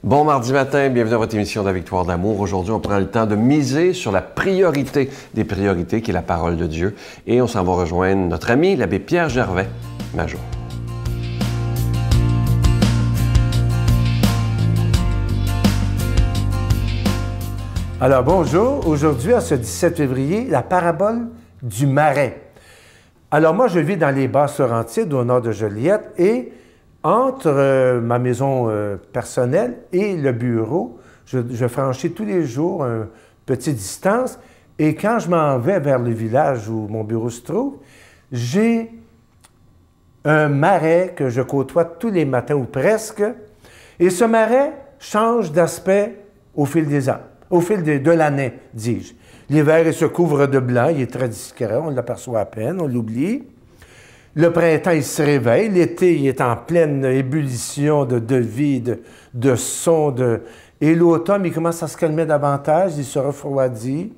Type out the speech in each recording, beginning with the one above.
Bon mardi matin, bienvenue à votre émission de la Victoire de l'amour. Aujourd'hui, on prend le temps de miser sur la priorité des priorités qui est la parole de Dieu. Et on s'en va rejoindre notre ami, l'abbé Pierre Gervais, Major. Alors bonjour, aujourd'hui, à ce 17 février, la parabole du marais. Alors moi, je vis dans les Basses-Laurentides, au nord de Joliette, et entre ma maison personnelle et le bureau, je franchis tous les jours une petite distance, et quand je m'en vais vers le village où mon bureau se trouve, j'ai un marais que je côtoie tous les matins, ou presque, et ce marais change d'aspect au fil des ans. Au fil de l'année, dis-je. L'hiver, il se couvre de blanc, il est très discret, on l'aperçoit à peine, on l'oublie. Le printemps, il se réveille. L'été, il est en pleine ébullition de vie, de son. Et l'automne, il commence à se calmer davantage, il se refroidit.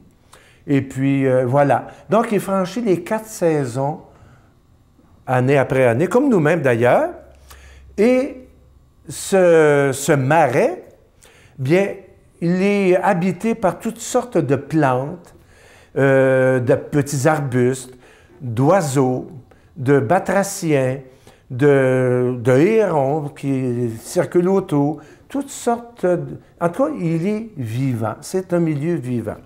Et puis, voilà. Donc, il franchit les 4 saisons, année après année, comme nous-mêmes d'ailleurs. Et ce marais, bien, il est habité par toutes sortes de plantes, de petits arbustes, d'oiseaux, de batraciens, de hérons qui circulent autour, toutes sortes En tout cas, il est vivant. C'est un milieu vivant.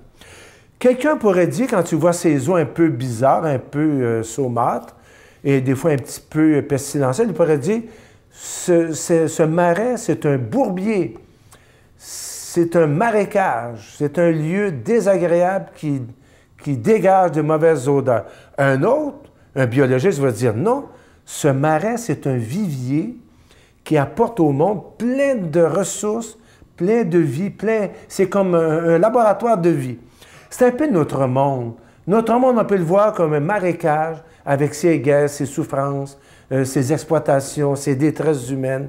Quelqu'un pourrait dire, quand tu vois ces eaux un peu bizarres, un peu saumâtres, et des fois un petit peu pestilentielles, il pourrait dire, ce marais, c'est un bourbier. C'est un marécage, c'est un lieu désagréable qui dégage de mauvaises odeurs. Un autre, un biologiste, va dire non, ce marais, c'est un vivier qui apporte au monde plein de ressources, plein de vie, c'est comme un laboratoire de vie. C'est un peu notre monde. Notre monde, on peut le voir comme un marécage avec ses guerres, ses souffrances, ses exploitations, ses détresses humaines,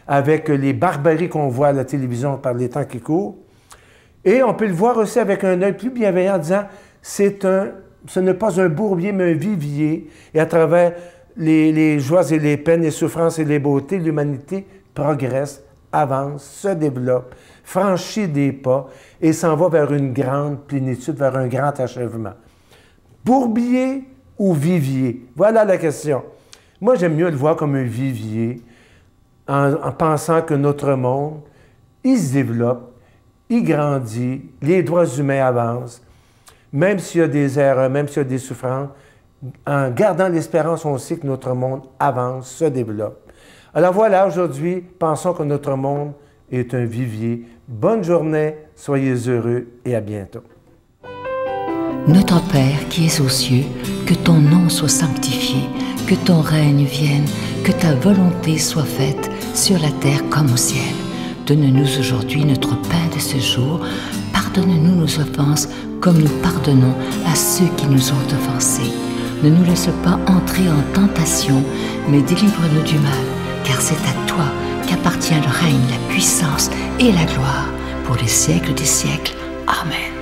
avec les barbaries qu'on voit à la télévision par les temps qui courent. Et on peut le voir aussi avec un œil plus bienveillant en disant ce n'est pas un bourbier, mais un vivier. Et à travers les joies et les peines, les souffrances et les beautés, l'humanité progresse, avance, se développe, franchit des pas et s'en va vers une grande plénitude, vers un grand achèvement. Bourbier ou vivier? Voilà la question. Moi, j'aime mieux le voir comme un vivier, en pensant que notre monde, il se développe, il grandit, les droits humains avancent, même s'il y a des erreurs, même s'il y a des souffrances, en gardant l'espérance, on sait que notre monde avance, se développe. Alors voilà, aujourd'hui, pensons que notre monde est un vivier. Bonne journée, soyez heureux et à bientôt. Notre Père qui es aux cieux, que ton nom soit sanctifié, que ton règne vienne, que ta volonté soit faite sur la terre comme au ciel. Donne-nous aujourd'hui notre pain de ce jour. Pardonne-nous nos offenses comme nous pardonnons à ceux qui nous ont offensés. Ne nous laisse pas entrer en tentation, mais délivre-nous du mal, car c'est à toi qu'appartient le règne, la puissance et la gloire pour les siècles des siècles. Amen.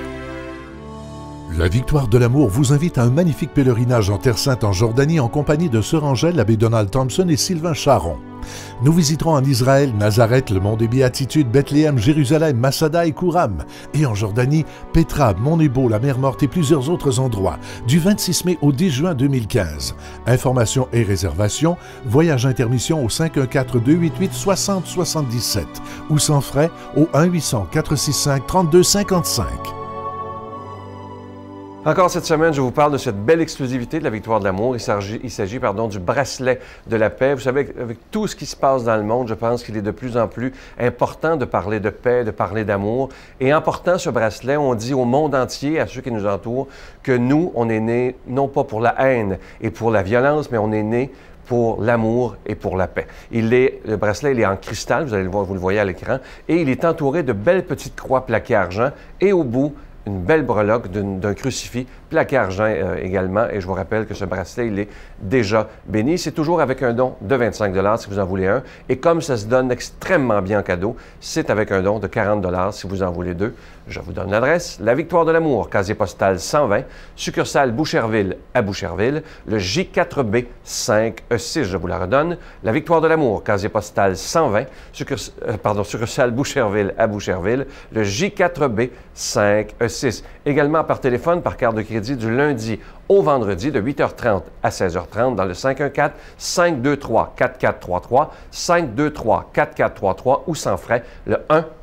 La Victoire de l'amour vous invite à un magnifique pèlerinage en Terre Sainte en Jordanie en compagnie de Sœur Angèle, l'abbé Donald Thompson et Sylvain Charon. Nous visiterons en Israël, Nazareth, le mont des Béatitudes, Bethléem, Jérusalem, Masada et Kouram. Et en Jordanie, Petra, Mont Nebo, la mer Morte et plusieurs autres endroits, du 26 mai au 10 juin 2015. Informations et réservations, voyage intermission au 514-288-6077 ou sans frais au 1-800-465-3255. Encore cette semaine, je vous parle de cette belle exclusivité de la Victoire de l'amour. Il s'agit du bracelet de la paix. Vous savez, avec tout ce qui se passe dans le monde, je pense qu'il est de plus en plus important de parler de paix, de parler d'amour. Et en portant ce bracelet, on dit au monde entier, à ceux qui nous entourent, que nous, on est nés non pas pour la haine et pour la violence, mais on est nés pour l'amour et pour la paix. Le bracelet, il est en cristal, vous allez le voir, vous le voyez à l'écran, et il est entouré de belles petites croix plaquées argent, et au bout, une belle breloque d'un crucifix, plaqué argent également. Et je vous rappelle que ce bracelet, il est déjà béni. C'est toujours avec un don de 25 $ si vous en voulez un. Et comme ça se donne extrêmement bien en cadeau, c'est avec un don de 40 $ si vous en voulez deux. Je vous donne l'adresse. La Victoire de l'Amour, casier postal 120, succursale Boucherville à Boucherville, le J4B 5E6, je vous la redonne. La Victoire de l'Amour, casier postal 120, succursale Boucherville à Boucherville, le J4B 5E6. Également par téléphone, par carte de crédit du lundi au vendredi de 8h30 à 16h30 dans le 514-523-4433, 523-4433 ou sans frais, le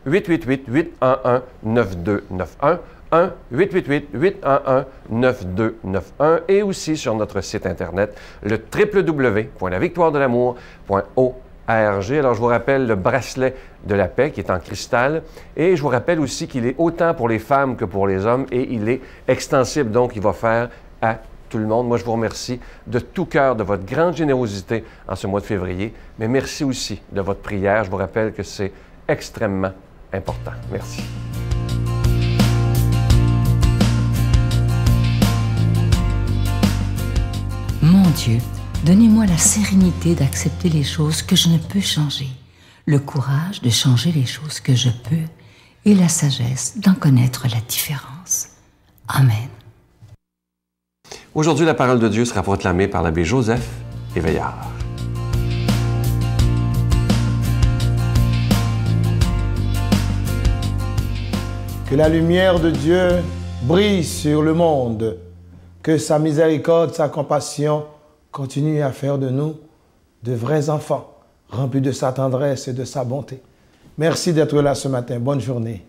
1-888-811-9291, 1-888-811-9291 et aussi sur notre site Internet, le www.lavictoiredelamour.org. Alors, je vous rappelle le bracelet de la paix qui est en cristal et je vous rappelle aussi qu'il est autant pour les femmes que pour les hommes et il est extensible, donc il va faire à tout le monde. Moi, je vous remercie de tout cœur de votre grande générosité en ce mois de février, mais merci aussi de votre prière. Je vous rappelle que c'est extrêmement important. Merci. Mon Dieu, donnez-moi la sérénité d'accepter les choses que je ne peux changer, le courage de changer les choses que je peux et la sagesse d'en connaître la différence. Amen. Aujourd'hui, la parole de Dieu sera proclamée par l'abbé Joseph Éveillard. Que la lumière de Dieu brille sur le monde, que sa miséricorde, sa compassion continuent à faire de nous de vrais enfants, remplis de sa tendresse et de sa bonté. Merci d'être là ce matin. Bonne journée.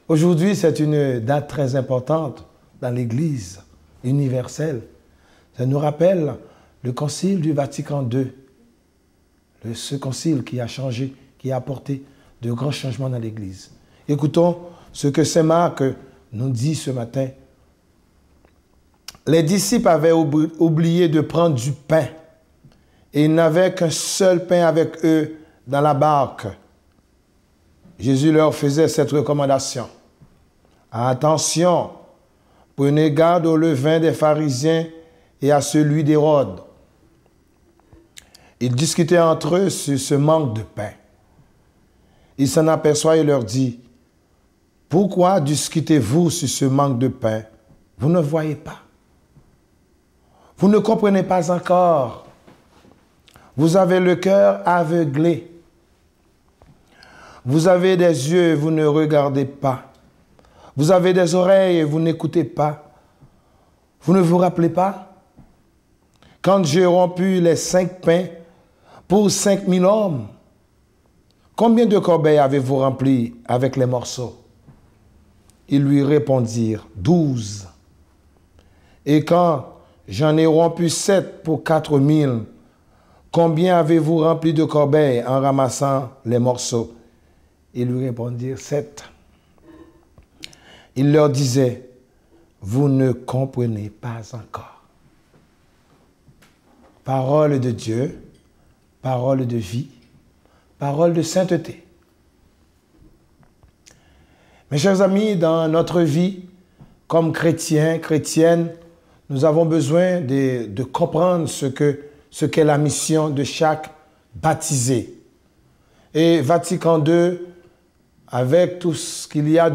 Aujourd'hui, c'est une date très importante dans l'Église universelle. Ça nous rappelle le Concile du Vatican II. Ce concile qui a changé, qui a apporté de grands changements dans l'Église. Écoutons ce que Saint Marc nous dit ce matin. Les disciples avaient oublié de prendre du pain et ils n'avaient qu'un seul pain avec eux dans la barque. Jésus leur faisait cette recommandation. Attention, prenez garde au levain des pharisiens et à celui d'Hérode. Ils discutaient entre eux sur ce manque de pain. Il s'en aperçoit et leur dit, « Pourquoi discutez-vous sur ce manque de pain? Vous ne voyez pas. Vous ne comprenez pas encore. Vous avez le cœur aveuglé. Vous avez des yeux et vous ne regardez pas. Vous avez des oreilles et vous n'écoutez pas. Vous ne vous rappelez pas? Quand j'ai rompu les 5 pains pour 5000 hommes, combien de corbeilles avez-vous rempli avec les morceaux? Ils lui répondirent, 12. Et quand j'en ai rompu 7 pour 4000, combien avez-vous rempli de corbeilles en ramassant les morceaux? Ils lui répondirent, 7. Il leur disait, vous ne comprenez pas encore. Parole de Dieu, parole de vie, parole de sainteté. Mes chers amis, dans notre vie, comme chrétiens, chrétiennes, nous avons besoin de comprendre ce qu'est la mission de chaque baptisé. Et Vatican II, avec tout ce qu'il y a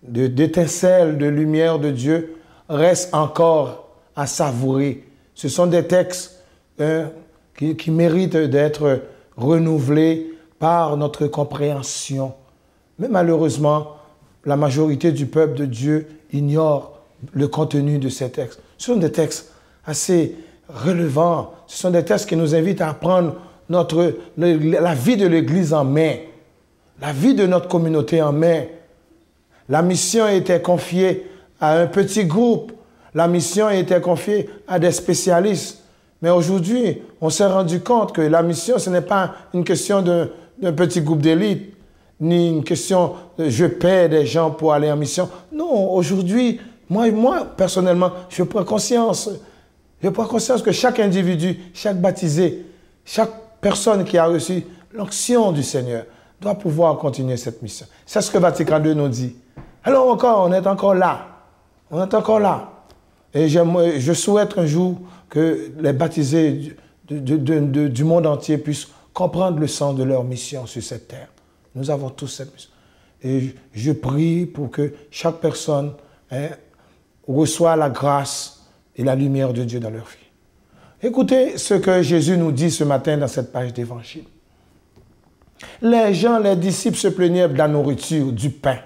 d'étincelles, de lumière de Dieu, reste encore à savourer. Ce sont des textes qui méritent d'être renouvelés par notre compréhension. Mais malheureusement, la majorité du peuple de Dieu ignore le contenu de ces textes. Ce sont des textes assez relevants. Ce sont des textes qui nous invitent à prendre la vie de l'Église en main, la vie de notre communauté en main. La mission était confiée à un petit groupe. La mission était confiée à des spécialistes. Mais aujourd'hui, on s'est rendu compte que la mission, ce n'est pas une question d'un petit groupe d'élite, ni une question de je paie des gens pour aller en mission. Non, aujourd'hui, moi, personnellement, je prends conscience. Je prends conscience que chaque individu, chaque baptisé, chaque personne qui a reçu l'onction du Seigneur doit pouvoir continuer cette mission. C'est ce que Vatican II nous dit. Alors encore, on est encore là. On est encore là. Et je souhaite un jour que les baptisés du monde entier puissent comprendre le sens de leur mission sur cette terre. Nous avons tous cette mission. Et je prie pour que chaque personne reçoit la grâce et la lumière de Dieu dans leur vie. Écoutez ce que Jésus nous dit ce matin dans cette page d'évangile. Les gens, les disciples se plaignaient de la nourriture, du pain,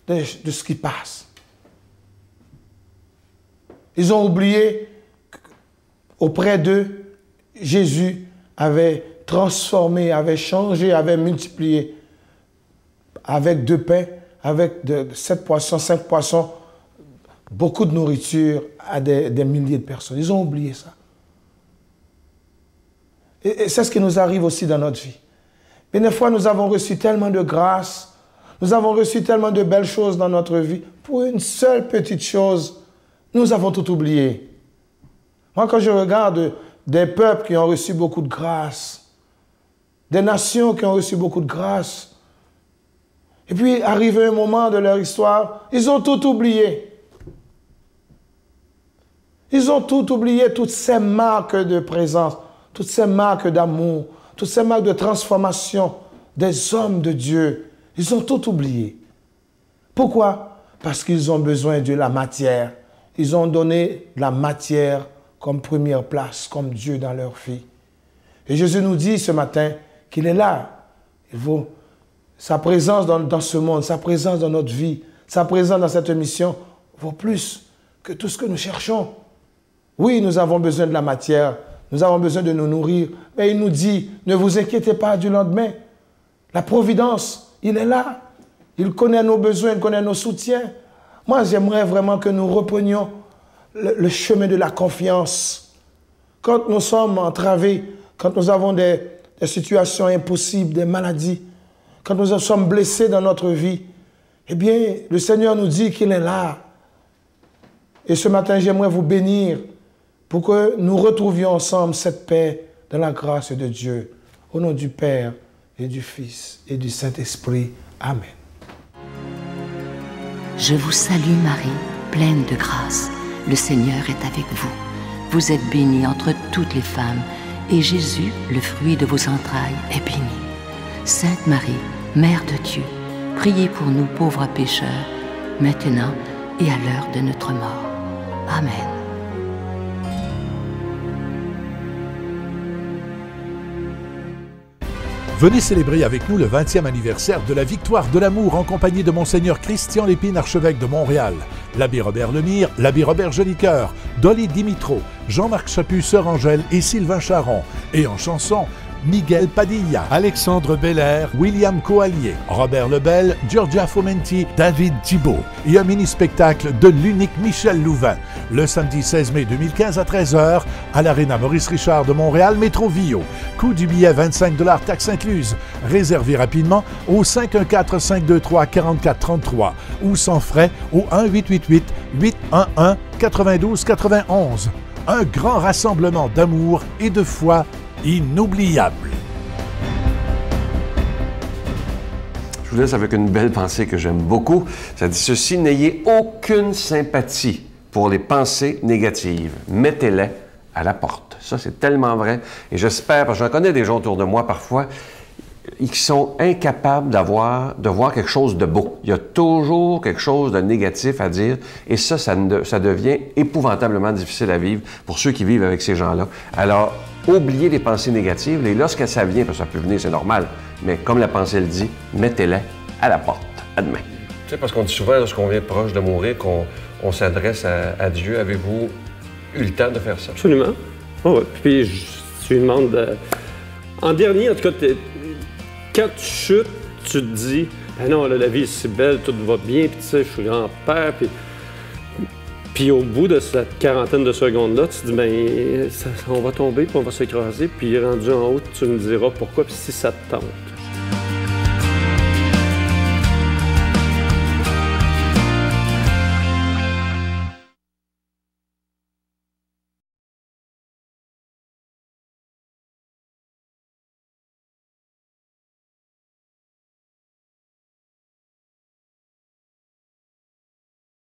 de ce qui passe. Ils ont oublié qu'auprès d'eux, Jésus avait transformé, avait changé, avait multiplié avec 2 pains, avec 7 poissons, 5 poissons, beaucoup de nourriture à des milliers de personnes. Ils ont oublié ça. Et c'est ce qui nous arrive aussi dans notre vie. Mais des fois, nous avons reçu tellement de grâce, nous avons reçu tellement de belles choses dans notre vie. Pour une seule petite chose, nous avons tout oublié. Moi, quand je regarde des peuples qui ont reçu beaucoup de grâce, des nations qui ont reçu beaucoup de grâce, et puis, arrivé un moment de leur histoire, ils ont tout oublié. Ils ont tout oublié, toutes ces marques de présence, toutes ces marques d'amour, toutes ces marques de transformation des hommes de Dieu. Ils ont tout oublié. Pourquoi? Parce qu'ils ont besoin de la matière. Ils ont donné la matière comme première place, comme Dieu dans leur vie. Et Jésus nous dit ce matin qu'il est là. Sa présence dans ce monde, sa présence dans notre vie, sa présence dans cette mission vaut plus que tout ce que nous cherchons. Oui, nous avons besoin de la matière, nous avons besoin de nous nourrir, mais il nous dit, ne vous inquiétez pas du lendemain. La providence, il est là. Il connaît nos besoins, il connaît nos soutiens. Moi, j'aimerais vraiment que nous reprenions le chemin de la confiance. Quand nous sommes entravés, quand nous avons des situations impossibles, des maladies, quand nous sommes blessés dans notre vie, eh bien, le Seigneur nous dit qu'il est là. Et ce matin, j'aimerais vous bénir pour que nous retrouvions ensemble cette paix dans la grâce de Dieu. Au nom du Père et du Fils et du Saint-Esprit. Amen. Je vous salue Marie, pleine de grâce. Le Seigneur est avec vous. Vous êtes bénie entre toutes les femmes, et Jésus, le fruit de vos entrailles, est béni. Sainte Marie, Mère de Dieu, priez pour nous pauvres pécheurs, maintenant et à l'heure de notre mort. Amen. Venez célébrer avec nous le 20e anniversaire de la Victoire de l'amour en compagnie de Monseigneur Christian Lépine, archevêque de Montréal, l'abbé Robert Lemire, l'abbé Robert Jolicoeur, Dolly Dimitro, Jean-Marc Chaput, Sœur Angèle et Sylvain Charon. Et en chanson, Miguel Padilla, Alexandre Belair, William Coallier, Robert Lebel, Giorgia Fomenti, David Thibault. Et un mini-spectacle de l'unique Michel Louvain, le samedi 16 mai 2015 à 13h à l'Arena Maurice Richard de Montréal, Métro Vio. Coût du billet 25 $, taxes incluses. Réservez rapidement au 514-523-4433 ou sans frais au 1-888-811-9291. Un grand rassemblement d'amour et de foi inoubliable. Je vous laisse avec une belle pensée que j'aime beaucoup. Ça dit ceci: n'ayez aucune sympathie pour les pensées négatives. Mettez-les à la porte. Ça, c'est tellement vrai. Et j'espère, parce que j'en connais des gens autour de moi parfois, qui sont incapables de voir quelque chose de beau. Il y a toujours quelque chose de négatif à dire. Et ça devient épouvantablement difficile à vivre pour ceux qui vivent avec ces gens-là. Alors, oubliez les pensées négatives, et lorsque ça vient, parce que ça peut venir, c'est normal, mais comme la pensée le dit, mettez-les à la porte. À demain. Tu sais, parce qu'on dit souvent, lorsqu'on vient proche de mourir, qu'on s'adresse à Dieu. Avez-vous eu le temps de faire ça? Absolument. Oh, ouais. Puis, tu lui demandes... En dernier, en tout cas, quand tu chutes, tu te dis, ben non, là, la vie est si belle, tout va bien, puis tu sais, je suis grand-père, puis au bout de cette quarantaine de secondes-là, tu te dis, ben, on va tomber, puis on va s'écraser, puis rendu en haut, tu me diras pourquoi, puis si ça te tente.